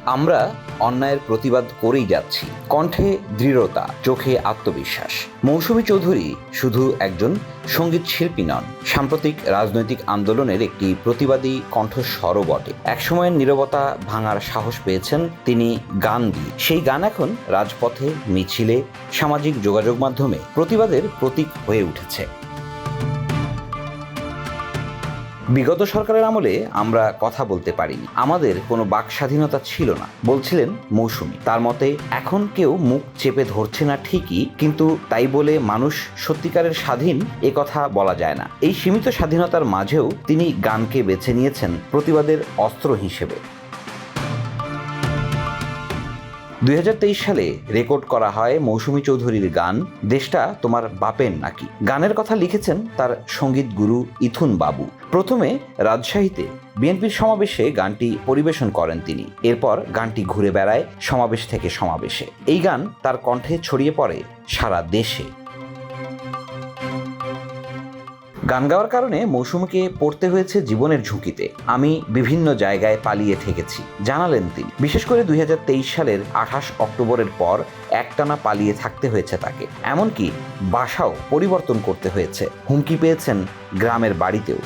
আমরা অন্যায়ের প্রতিবাদ করেই যাচ্ছি, কণ্ঠে দৃঢ়তা, চোখে আত্মবিশ্বাস। মৌসুমী চৌধুরী শুধু একজন সঙ্গীত শিল্পী নন, সাম্প্রতিক রাজনৈতিক আন্দোলনের একটি প্রতিবাদী কণ্ঠস্বরও বটে। একসময়ের নীরবতা ভাঙার সাহস পেয়েছেন তিনি গান দিয়ে। সেই গান এখন রাজপথে, মিছিলে, সামাজিক যোগাযোগ মাধ্যমে প্রতিবাদের প্রতীক হয়ে উঠেছে। বিগত সরকারের আমলে আমরা কথা বলতে পারিনি, আমাদের কোনো বাক স্বাধীনতা ছিল না, বলছিলেন মৌসুমী। তার মতে, এখন কেউ মুখ চেপে ধরছে না ঠিকই, কিন্তু তাই বলে মানুষ সত্যিকারের স্বাধীন এ কথা বলা যায় না। এই সীমিত স্বাধীনতার মাঝেও তিনি গানকে বেছে নিয়েছেন প্রতিবাদের অস্ত্র হিসেবে। 2023 সালে রেকর্ড করা হয় মৌসুমী চৌধুরীর গান দেশটা তোমার বাপের নাকি। গানের কথা লিখেছেন তার সঙ্গীত গুরু ইথুন বাবু। প্রথমে রাজশাহীতে বিএনপির সমাবেশে গানটি পরিবেশন করেন তিনি। এরপর গানটি ঘুরে বেড়ায় সমাবেশ থেকে সমাবেশে। এই গান তার কণ্ঠে ছড়িয়ে পড়ে সারা দেশে। গান গাওয়ার কারণে মৌসুমীকে পড়তে হয়েছে জীবনের ঝুঁকিতে। আমি বিভিন্ন জায়গায় পালিয়ে থেকেছি, জানালেন তিনি। বিশেষ করে 2023 সালের 28 অক্টোবরের পর একটানা পালিয়ে থাকতে হয়েছে তাকে। এমনকি বাসাও পরিবর্তন করতে হয়েছে, হুমকি পেয়েছেন গ্রামের বাড়িতেও।